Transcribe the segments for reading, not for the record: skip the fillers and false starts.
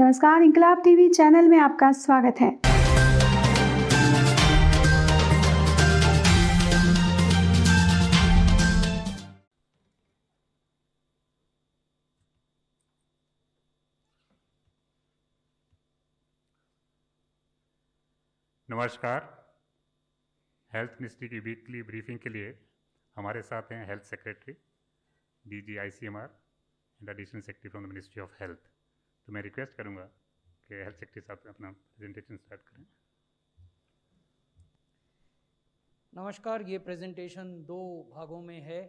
नमस्कार, इंकलाब TV channel में आपका स्वागत है। नमस्कार। हेल्थ मिनिस्ट्री की वीकली ब्रीफिंग के लिए हमारे साथ हैं health secretary DG ICMR and additional secretary from the ministry of health. तो मैं रिक्वेस्ट करूंगा कि हेल्थ सेक्रेटरी साहब अपना प्रेजेंटेशन स्टार्ट करें। नमस्कार। ये प्रेजेंटेशन दो भागों में है।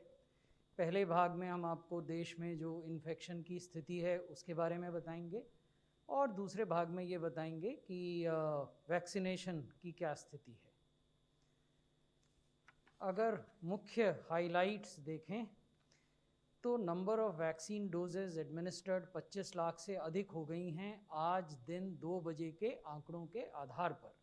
पहले भाग में हम आपको देश में जो इन्फेक्शन की स्थिति है उसके बारे में बताएंगे और दूसरे भाग में ये बताएंगे कि वैक्सीनेशन की क्या स्थिति है। अगर मुख्य हाइलाइट्स देखें तो number of vaccine doses administered 25 lakh से अधिक हो गई हैं आज दिन 2 बजे के आंकड़ों के आधार पर।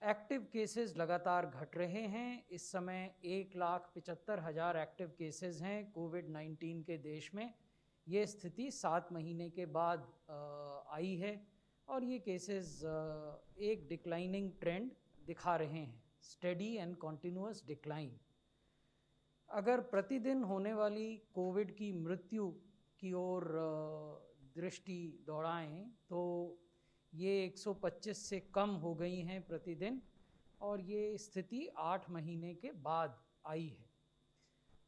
एक्टिव केसेस लगातार घट रहे हैं। इस समय 1,75,000 एक्टिव केसेस हैं कोविड-19 के देश में। ये स्थिति 7 महीने के बाद आई है और ये केसेस एक डिक्लाइनिंग ट्रेंड दिखा रहे हैं, स्टेडी एंड कॉन्टिन्यूअस डिक्लाइन। अगर प्रतिदिन होने वाली कोविड की मृत्यु की ओर दृष्टि दौड़ाएं तो ये 125 से कम हो गई हैं प्रतिदिन और ये स्थिति 8 महीने के बाद आई है।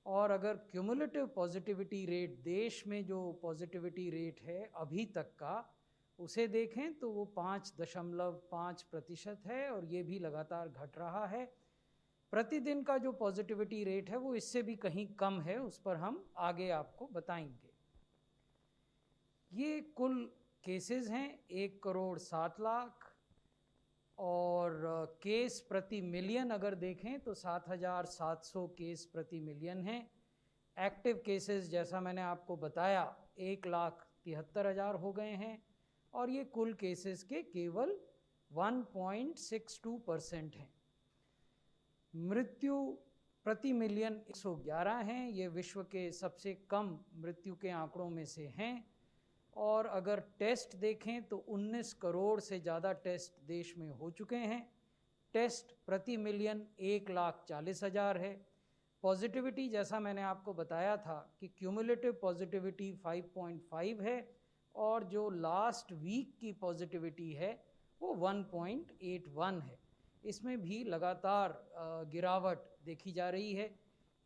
और अगर क्यूमुलेटिव पॉजिटिविटी रेट, देश में जो पॉजिटिविटी रेट है अभी तक का, उसे देखें तो वो 5.5% है और ये भी लगातार घट रहा है। प्रतिदिन का जो पॉजिटिविटी रेट है वो इससे भी कहीं कम है, उस पर हम आगे आपको बताएंगे। ये कुल केसेस हैं 1,07,00,000 और केस प्रति मिलियन अगर देखें तो 7,700 केस प्रति मिलियन हैं। एक्टिव केसेस जैसा मैंने आपको बताया 1,73,000 हो गए हैं और ये कुल केसेस के केवल 1.62% हैं। मृत्यु प्रति मिलियन 111 हैं, ये विश्व के सबसे कम मृत्यु के आंकड़ों में से हैं। और अगर टेस्ट देखें तो 19 करोड़ से ज़्यादा टेस्ट देश में हो चुके हैं। टेस्ट प्रति मिलियन 1,40,000 है। पॉजिटिविटी जैसा मैंने आपको बताया था कि क्यूमुलेटिव पॉजिटिविटी 5.5 है और जो लास्ट वीक की पॉजिटिविटी है वो 1.81 है। इसमें भी लगातार गिरावट देखी जा रही है।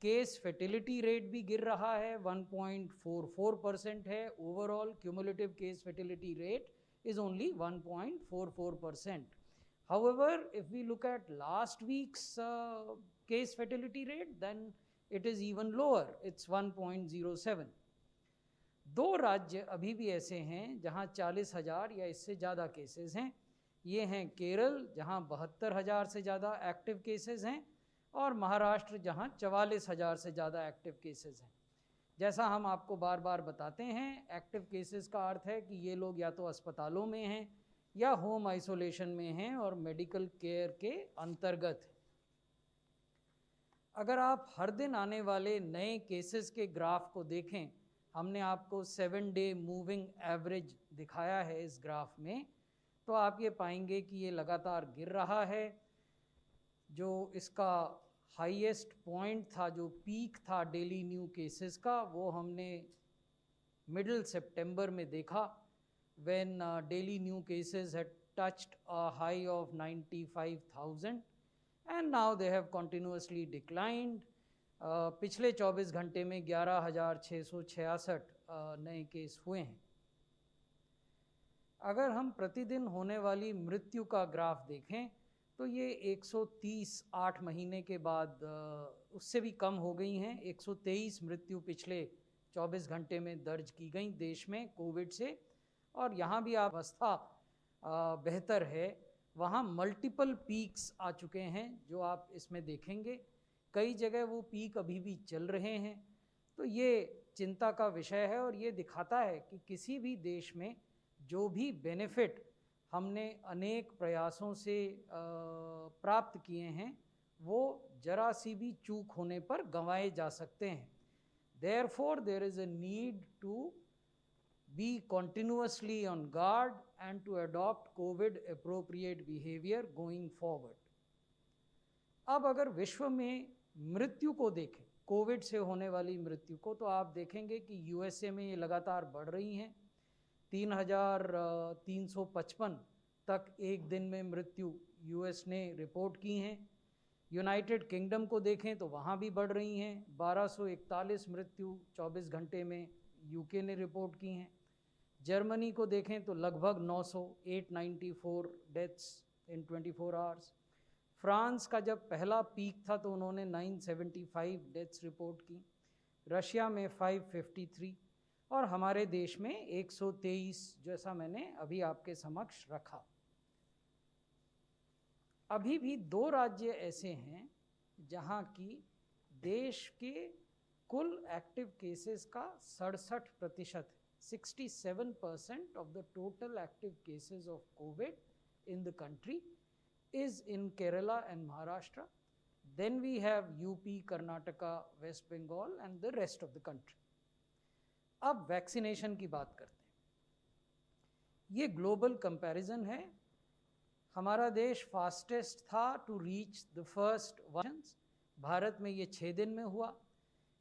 केस फर्टिलिटी रेट भी गिर रहा है, 1.44% है। Overall cumulative case fertility rate is only 1.44%. However, if we look at last week's case fatality rate, then it is even lower, it's 1.07. दो राज्य अभी भी ऐसे हैं जहां 40,000 या इससे ज़्यादा केसेस हैं। ये हैं केरल जहां 72,000 से ज़्यादा एक्टिव केसेस हैं और महाराष्ट्र जहां 44,000 से ज़्यादा एक्टिव केसेस हैं। जैसा हम आपको बार बार बताते हैं, एक्टिव केसेस का अर्थ है कि ये लोग या तो अस्पतालों में हैं या होम आइसोलेशन में हैं और मेडिकल केयर के अंतर्गत है। अगर आप हर दिन आने वाले नए केसेस के ग्राफ को देखें, हमने आपको 7 डे मूविंग एवरेज दिखाया है इस ग्राफ में, तो आप ये पाएंगे कि ये लगातार गिर रहा है। जो इसका हाईएस्ट पॉइंट था, जो पीक था डेली न्यू केसेस का, वो हमने मिडिल सितंबर में देखा, when daily new cases had touched a high of 95,000 and now they have continuously declined. पिछले 24 घंटे में 11,666 नए केस हुए हैं। अगर हम प्रतिदिन होने वाली मृत्यु का ग्राफ देखें तो ये 130 8 महीने के बाद उससे भी कम हो गई हैं। 123 मृत्यु पिछले 24 घंटे में दर्ज की गई देश में कोविड से। और यहाँ भी अवस्था बेहतर है, वहाँ मल्टीपल पीक्स आ चुके हैं जो आप इसमें देखेंगे। कई जगह वो पीक अभी भी चल रहे हैं। तो ये चिंता का विषय है और ये दिखाता है कि किसी भी देश में जो भी बेनिफिट हमने अनेक प्रयासों से प्राप्त किए हैं वो जरा सी भी चूक होने पर गंवाए जा सकते हैं। Therefore, there is a need to be continuously on guard and to adopt COVID appropriate behavior going forward. अब अगर विश्व में मृत्यु को देखें, कोविड से होने वाली मृत्यु को, तो आप देखेंगे कि यूएसए में ये लगातार बढ़ रही हैं। 3,355 तक एक दिन में मृत्यु यूएस ने रिपोर्ट की हैं। यूनाइटेड किंगडम को देखें तो वहाँ भी बढ़ रही हैं। 1241 मृत्यु 24 घंटे में यूके ने रिपोर्ट की हैं। जर्मनी को देखें तो लगभग 894 डेथ्स इन 24 आवर्स। फ्रांस का जब पहला पीक था तो उन्होंने 975 डेथ्स रिपोर्ट की। रशिया में 553 और हमारे देश में 123, जैसा मैंने अभी आपके समक्ष रखा। अभी भी 2 राज्य ऐसे हैं जहां की देश के कुल एक्टिव केसेस का 67%, 67% of the total active cases of COVID in the country is in Kerala and Maharashtra. Then we have UP, Karnataka, West Bengal and the rest of the country. अब वैक्सीनेशन की बात करते हैं। ये global comparison है। हमारा देश fastest था to reach the first vaccines. Bharat में ये 6 दिन में हुआ,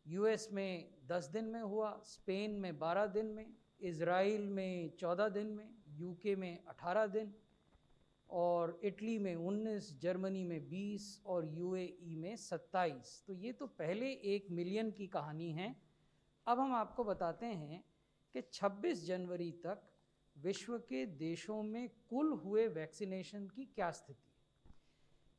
यूएस में 10 दिन में हुआ, स्पेन में 12 दिन में, इज़राइल में 14 दिन में, यूके में 18 दिन और इटली में 19, जर्मनी में 20 और यूएई में 27। तो ये तो पहले 1 मिलियन की कहानी है। अब हम आपको बताते हैं कि 26 जनवरी तक विश्व के देशों में कुल हुए वैक्सीनेशन की क्या स्थिति है।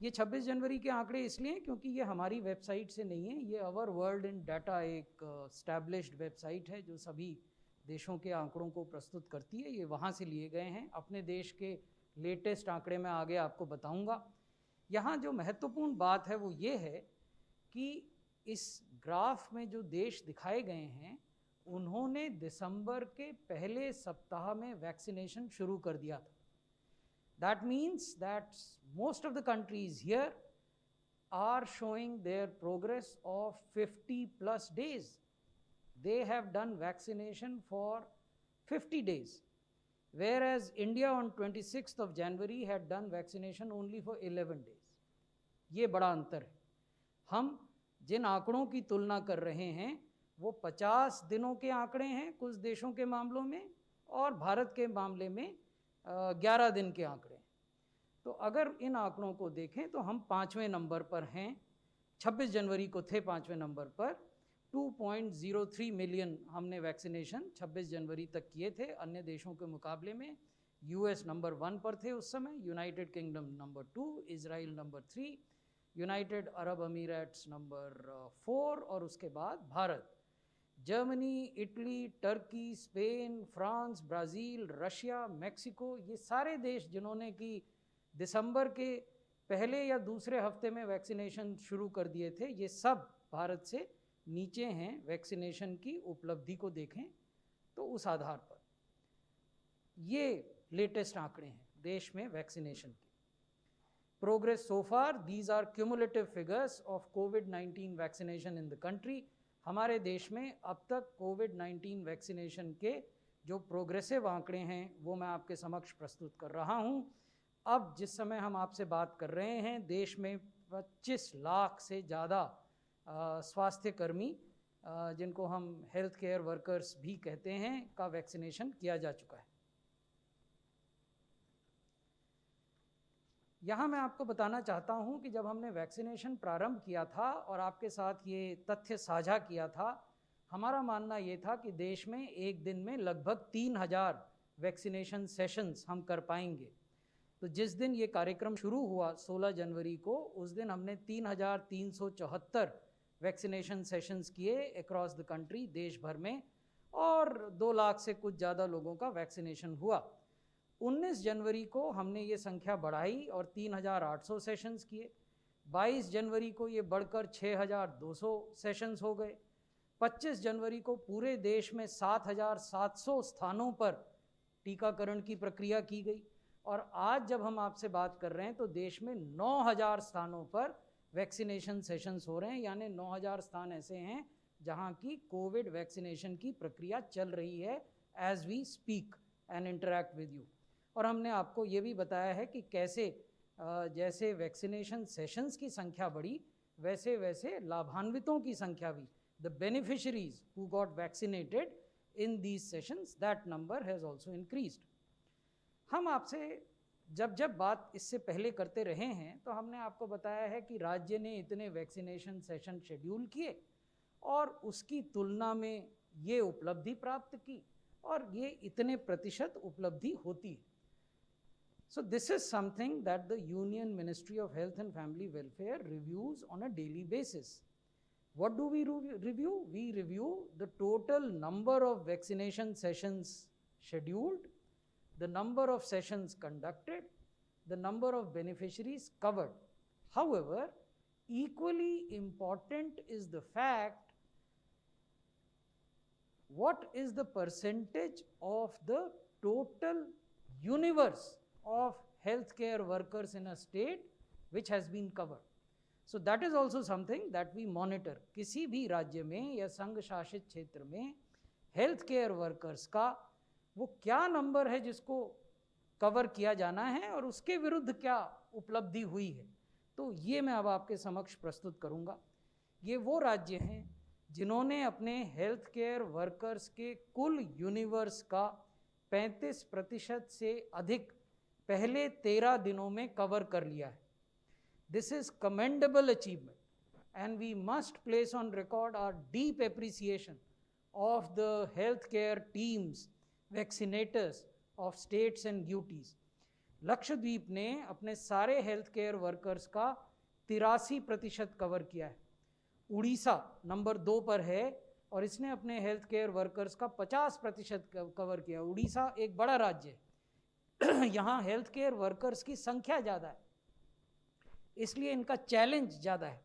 ये 26 जनवरी के आंकड़े इसलिए क्योंकि ये हमारी वेबसाइट से नहीं है, ये अवर वर्ल्ड इन डाटा एक एस्टैब्लिश्ड वेबसाइट है जो सभी देशों के आंकड़ों को प्रस्तुत करती है। ये वहाँ से लिए गए हैं। अपने देश के लेटेस्ट आंकड़े मैं आगे आपको बताऊंगा। यहाँ जो महत्वपूर्ण बात है वो ये है कि इस ग्राफ में जो देश दिखाए गए हैं उन्होंने दिसंबर के पहले सप्ताह में वैक्सीनेशन शुरू कर दिया था। That means that most of the countries here are showing their progress of 50+ days. They have done vaccination for 50 days. Whereas India on 26th of January had done vaccination only for 11 days. ये बड़ा अंतर है। हम जिन आंकड़ों की तुलना कर रहे हैं वो 50 दिनों के आंकड़े हैं कुछ देशों के मामलों में और भारत के मामले में 11 दिन के आंकड़े हैं। तो अगर इन आंकड़ों को देखें तो हम 5वें नंबर पर हैं। 26 जनवरी को थे 5वें नंबर पर। 2.03 मिलियन हमने वैक्सीनेशन 26 जनवरी तक किए थे अन्य देशों के मुकाबले में। यूएस नंबर 1 पर थे उस समय, United Kingdom number 2, Israel number 3, United Arab Emirates number 4 और उसके बाद Bharat. Germany, Italy, Turkey, Spain, France, Brazil, Russia, Mexico, ये सारे देश जिन्होंने कि दिसंबर के पहले या दूसरे हफ्ते में वैक्सीनेशन शुरू कर दिए थे, ये सब भारत से नीचे हैं। वैक्सीनेशन की उपलब्धि को देखें तो उस आधार पर ये लेटेस्ट आंकड़े हैं देश में वैक्सीनेशन की। Progress so far, these are cumulative figures of कोविड-19 वैक्सीनेशन इन द कंट्री। हमारे देश में अब तक कोविड-19 वैक्सीनेशन के जो प्रोग्रेसिव आंकड़े हैं वो मैं आपके समक्ष प्रस्तुत कर रहा हूं। अब जिस समय हम आपसे बात कर रहे हैं देश में 25 लाख से ज़्यादा स्वास्थ्य कर्मी जिनको हम हेल्थ केयर वर्कर्स भी कहते हैं का वैक्सीनेशन किया जा चुका है। यहाँ मैं आपको बताना चाहता हूँ कि जब हमने वैक्सीनेशन प्रारंभ किया था और आपके साथ ये तथ्य साझा किया था, हमारा मानना ये था कि देश में एक दिन में लगभग 3000 वैक्सीनेशन सेशंस हम कर पाएंगे। तो जिस दिन ये कार्यक्रम शुरू हुआ 16 जनवरी को, उस दिन हमने 3374 वैक्सीनेशन सेशंस किए अक्रॉस द कंट्री, देश भर में, और 2 लाख से कुछ ज़्यादा लोगों का वैक्सीनेशन हुआ। 19 जनवरी को हमने ये संख्या बढ़ाई और 3800 सेशंस किए। 22 जनवरी को ये बढ़कर 6200 सेशंस हो गए। 25 जनवरी को पूरे देश में 7700 स्थानों पर टीकाकरण की प्रक्रिया की गई और आज जब हम आपसे बात कर रहे हैं तो देश में 9000 स्थानों पर वैक्सीनेशन सेशंस हो रहे हैं। यानी 9000 स्थान ऐसे हैं जहां की कोविड वैक्सीनेशन की प्रक्रिया चल रही है as we speak and interact with you. और हमने आपको ये भी बताया है कि कैसे जैसे वैक्सीनेशन सेशंस की संख्या बढ़ी वैसे वैसे लाभान्वितों की संख्या भी, the beneficiaries who got vaccinated in these sessions, that number has also increased. हम आपसे जब बात इससे पहले करते रहे हैं तो हमने आपको बताया है कि राज्य ने इतने वैक्सीनेशन सेशन शेड्यूल किए और उसकी तुलना में ये उपलब्धि प्राप्त की और ये इतने प्रतिशत उपलब्धि होती है. So this is something that the Union Ministry of Health and Family Welfare reviews on a daily basis. What do we review? We review the total number of vaccination sessions scheduled, the number of sessions conducted, the number of beneficiaries covered. However, equally important is the fact what is the percentage of the total universe of healthcare workers in a state which has been covered. So that is also something that we monitor. किसी भी राज्य में या संघ शासित क्षेत्र में health care workers का वो क्या नंबर है जिसको कवर किया जाना है और उसके विरुद्ध क्या उपलब्धि हुई है, तो ये मैं अब आपके समक्ष प्रस्तुत करूंगा. ये वो राज्य हैं जिन्होंने अपने हेल्थ केयर वर्कर्स के कुल यूनिवर्स का 35% से अधिक पहले 13 दिनों में कवर कर लिया है. This is commendable achievement and we must place on record our deep appreciation of the healthcare teams, vaccinators of states and UTs. Lakshadweep ने अपने सारे हेल्थ केयर वर्कर्स का 83% कवर किया है. उड़ीसा नंबर 2 पर है और इसने अपने हेल्थ केयर वर्कर्स का 50% कवर किया. उड़ीसा एक बड़ा राज्य है, यहाँ हेल्थ केयर वर्कर्स की संख्या ज़्यादा है इसलिए इनका चैलेंज ज़्यादा है.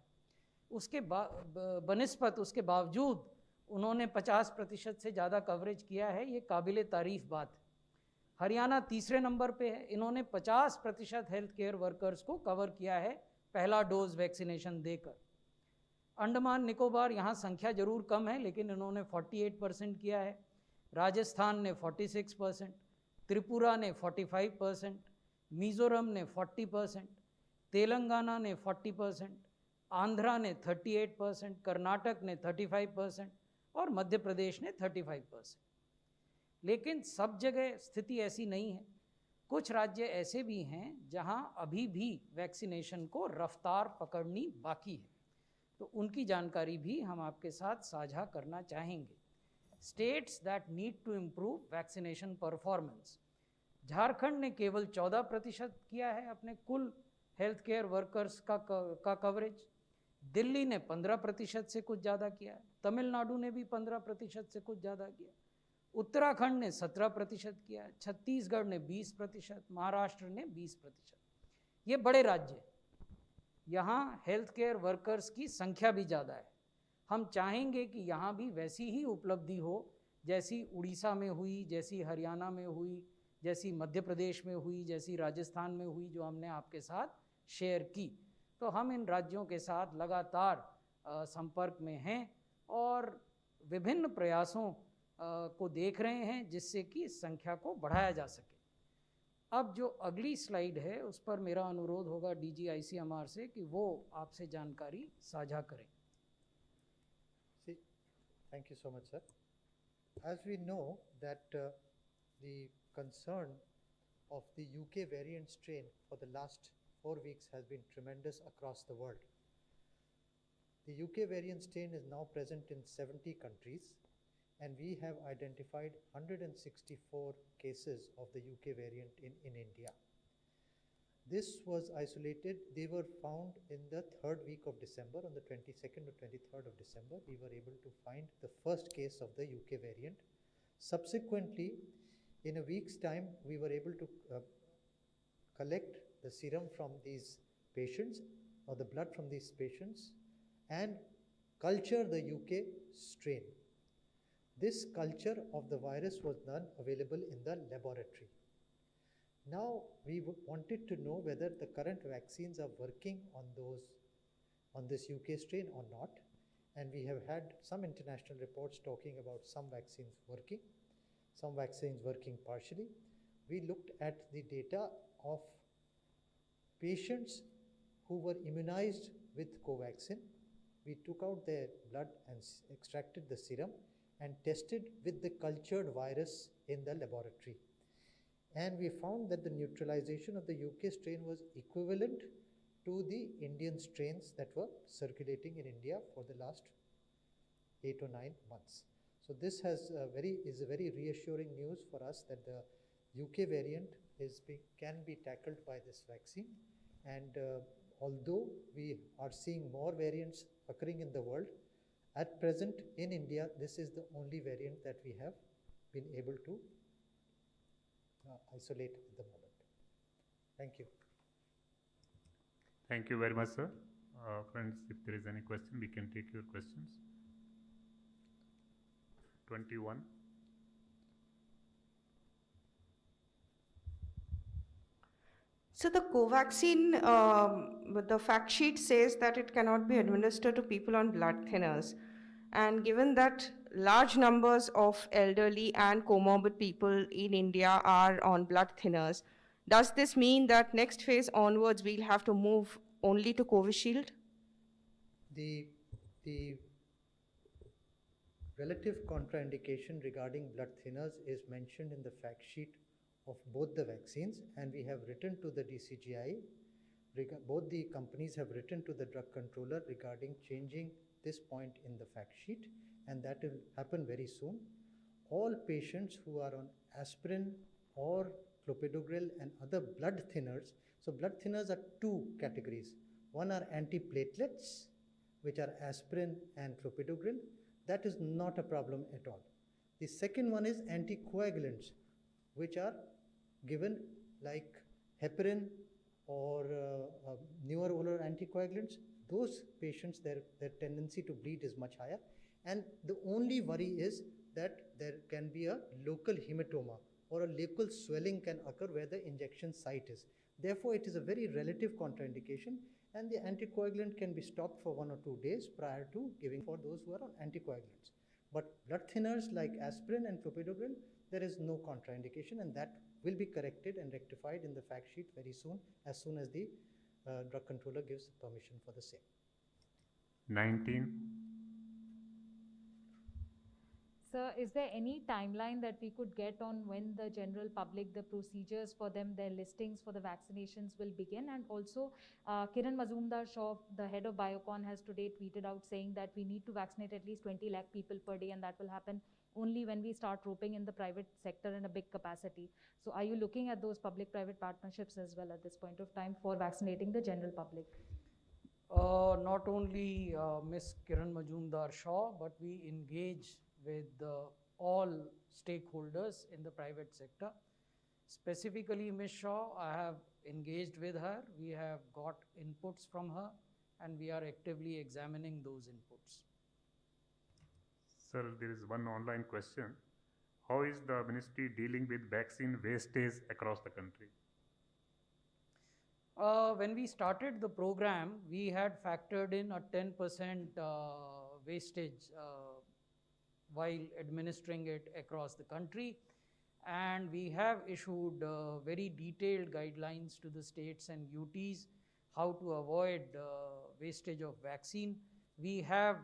उसके बनिस्पत उसके बावजूद उन्होंने 50% से ज़्यादा कवरेज किया है, ये काबिल तारीफ़ बात है. हरियाणा तीसरे नंबर पे है, इन्होंने 50% हेल्थ केयर वर्कर्स को कवर किया है पहला डोज वैक्सीनेशन देकर. अंडमान निकोबार यहाँ संख्या जरूर कम है लेकिन इन्होंने 48% किया है. राजस्थान ने 46%, त्रिपुरा ने 45%, मिज़ोरम ने 40%, तेलंगाना ने 40%, आंध्रा ने 38%, कर्नाटक ने 35% और मध्य प्रदेश ने 35%. लेकिन सब जगह स्थिति ऐसी नहीं है. कुछ राज्य ऐसे भी हैं जहां अभी भी वैक्सीनेशन को रफ्तार पकड़नी बाकी है, तो उनकी जानकारी भी हम आपके साथ साझा करना चाहेंगे. States that need to improve vaccination performance. Jharkhand ने केवल 14% किया है अपने कुल हेल्थ केयर वर्कर्स का कवरेज. दिल्ली ने 15% से कुछ ज़्यादा किया है. तमिलनाडु ने भी 15% से कुछ ज़्यादा किया. उत्तराखंड ने 17% किया. छत्तीसगढ़ ने 20%, महाराष्ट्र ने 20%. ये बड़े राज्य, यहाँ हेल्थ केयर वर्कर्स की संख्या भी ज़्यादा है. हम चाहेंगे कि यहाँ भी वैसी ही उपलब्धि हो जैसी उड़ीसा में हुई, जैसी हरियाणा में हुई, जैसी मध्य प्रदेश में हुई, जैसी राजस्थान में हुई, जो हमने आपके साथ शेयर की. तो हम इन राज्यों के साथ लगातार संपर्क में हैं और विभिन्न प्रयासों को देख रहे हैं जिससे कि इस संख्या को बढ़ाया जा सके. अब जो अगली स्लाइड है उस पर मेरा अनुरोध होगा DG ICMR से कि वो आपसे जानकारी साझा करें. Thank you so much, sir. As we know that the concern of the UK variant strain for the last 4 weeks has been tremendous across the world. The UK variant strain is now present in 70 countries and we have identified 164 cases of the UK variant in India. This was isolated. They were found in the 3rd week of December. On the 22nd or 23rd of December, we were able to find the first case of the UK variant. Subsequently, in a week's time, we were able to collect the serum from these patients or the blood from these patients and culture the UK strain. This culture of the virus was done available in the laboratory. Now we wanted to know whether the current vaccines are working on this UK strain or not, and we have had some international reports talking about some vaccines working. some vaccines working partially. We looked at the data of patients who were immunized with Covaxin. We took out their blood and extracted the serum and tested with the cultured virus in the laboratory. And we found that the neutralization of the UK strain was equivalent to the Indian strains that were circulating in India for the last 8 or 9 months. So this is a very reassuring news for us that the UK variant can be tackled by this vaccine. And although we are seeing more variants occurring in the world, at present in India, this is the only variant that we have been able to isolate at the moment. Thank you. Thank you very much, sir. Friends, if there is any question, we can take your questions. 21. So the Covaxin, the fact sheet says that it cannot be administered to people on blood thinners. And given that large numbers of elderly and comorbid people in India are on blood thinners, does this mean that next phase onwards we'll have to move only to Covishield? The relative contraindication regarding blood thinners is mentioned in the fact sheet of both the vaccines, and we have written to the DCGI. Both the companies have written to the drug controller regarding changing this point in the fact sheet, and that will happen very soon. All patients who are on aspirin or clopidogrel and other blood thinners, so blood thinners are two categories. One are antiplatelets, which are aspirin and clopidogrel. That is not a problem at all. The second one is anticoagulants, which are given like heparin or newer oral anticoagulants. Those patients, their tendency to bleed is much higher, and the only worry is that there can be a local hematoma or a local swelling can occur where the injection site is. Therefore, it is a very relative contraindication, and the anticoagulant can be stopped for 1 or 2 days prior to giving for those who are on anticoagulants. But blood thinners like aspirin and clopidogrel, there is no contraindication, and that will be corrected and rectified in the fact sheet very soon as the drug controller gives permission for the same. 19. Sir, is there any timeline that we could get on when the general public, the procedures for them, their listings for the vaccinations will begin? And also, Kiran Mazumdar-Shaw, the head of Biocon, has today tweeted out saying that we need to vaccinate at least 20 lakh people per day, and that will happen only when we start roping in the private sector in a big capacity. So are you looking at those public-private partnerships as well at this point of time for vaccinating the general public? Not only Ms. Kiran Mazumdar-Shaw, but we engage with all stakeholders in the private sector. Specifically, Ms. Shaw, I have engaged with her. We have got inputs from her, and we are actively examining those inputs. Sir, there is one online question. How is the ministry dealing with vaccine wastage across the country? When we started the program, we had factored in a 10% wastage while administering it across the country, and we have issued very detailed guidelines to the states and UTs how to avoid wastage of vaccine. We have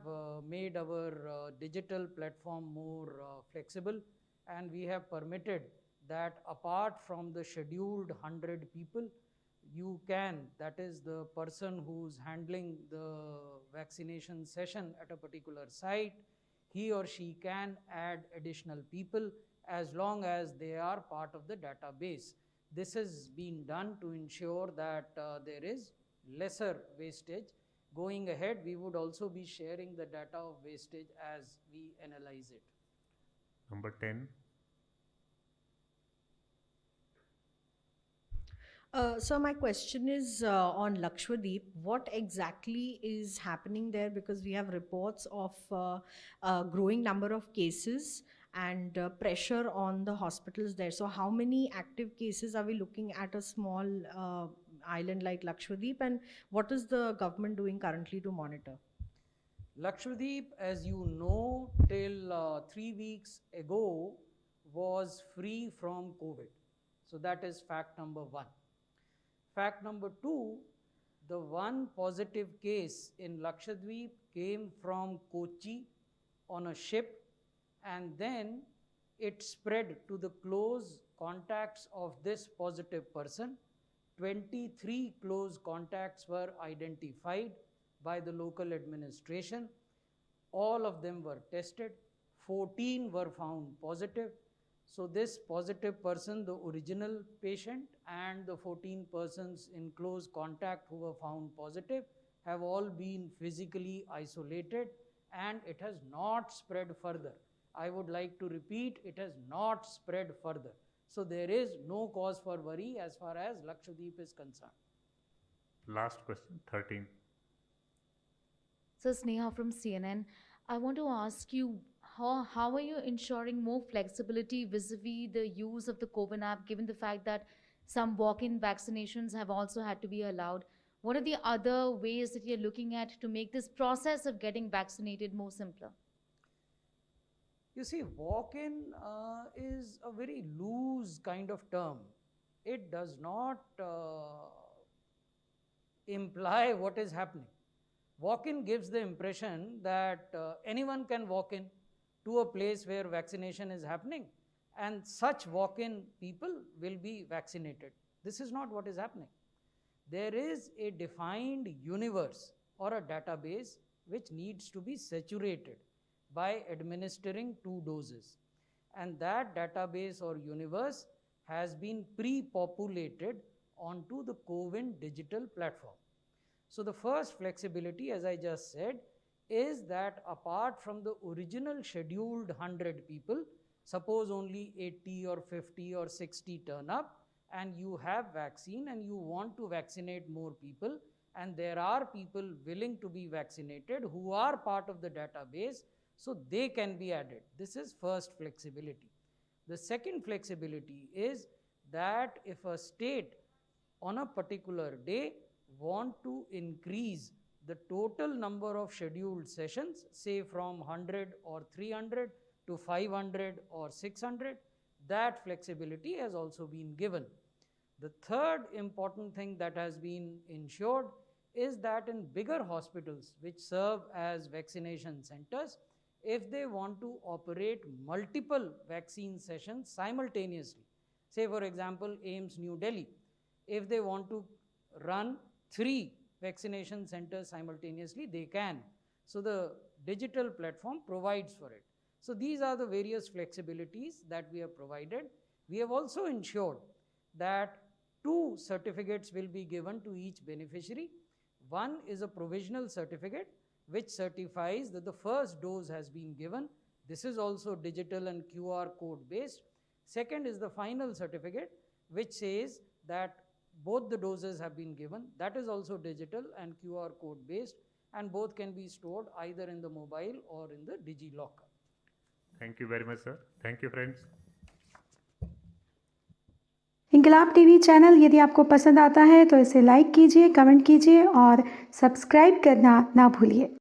made our digital platform more flexible, and we have permitted that apart from the scheduled 100 people, you can, that is the person who's handling the vaccination session at a particular site, he or she can add additional people as long as they are part of the database. This has been done to ensure that there is lesser wastage. Going ahead, we would also be sharing the data of wastage as we analyze it. Number 10. So my question is on Lakshadweep. What exactly is happening there? Because we have reports of a growing number of cases and pressure on the hospitals there. So how many active cases are we looking at a small island like Lakshadweep, and what is the government doing currently to monitor? Lakshadweep, as you know, till 3 weeks ago was free from COVID. So that is fact number 1. Fact number 2, the one positive case in Lakshadweep came from Kochi on a ship, and then it spread to the close contacts of this positive person. 23 close contacts were identified by the local administration. All of them were tested. 14 were found positive. So this positive person, the original patient, and the 14 persons in close contact who were found positive have all been physically isolated, and it has not spread further. I would like to repeat, it has not spread further. So there is no cause for worry as far as Lakshadweep is concerned. Last question, 13. So Sneha from CNN, I want to ask you, how are you ensuring more flexibility vis-a-vis the use of the CoWIN app, given the fact that some walk-in vaccinations have also had to be allowed? What are the other ways that you're looking at to make this process of getting vaccinated more simpler? You see, walk-in is a very loose kind of term. It does not imply what is happening. Walk-in gives the impression that anyone can walk in to a place where vaccination is happening, and such walk-in people will be vaccinated. This is not what is happening. There is a defined universe or a database which needs to be saturated by administering 2 doses. And that database or universe has been pre-populated onto the CoWIN digital platform. So the first flexibility, as I just said, is that apart from the original scheduled 100 people, suppose only 80 or 50 or 60 turn up, and you have vaccine and you want to vaccinate more people, and there are people willing to be vaccinated who are part of the database, so they can be added. This is first flexibility. The second flexibility is that if a state on a particular day want to increase the total number of scheduled sessions, say from 100 or 300 to 500 or 600, that flexibility has also been given. The third important thing that has been ensured is that in bigger hospitals which serve as vaccination centers, if they want to operate multiple vaccine sessions simultaneously, say for example AIIMS New Delhi, if they want to run 3 vaccination centers simultaneously, they can. So the digital platform provides for it. So these are the various flexibilities that we have provided. We have also ensured that 2 certificates will be given to each beneficiary. One is a provisional certificate which certifies that the first dose has been given. This is also digital and QR code based. Second is the final certificate which says that both the doses have been given. That is also digital and QR code based, and both can be stored either in the mobile or in the DigiLocker. Thank you very much, sir. Thank you, friends. Inquilab TV channel यदि आपको पसंद आता है तो इसे like कीजिए, comment कीजिए और सब्सक्राइब करना ना भूलिए।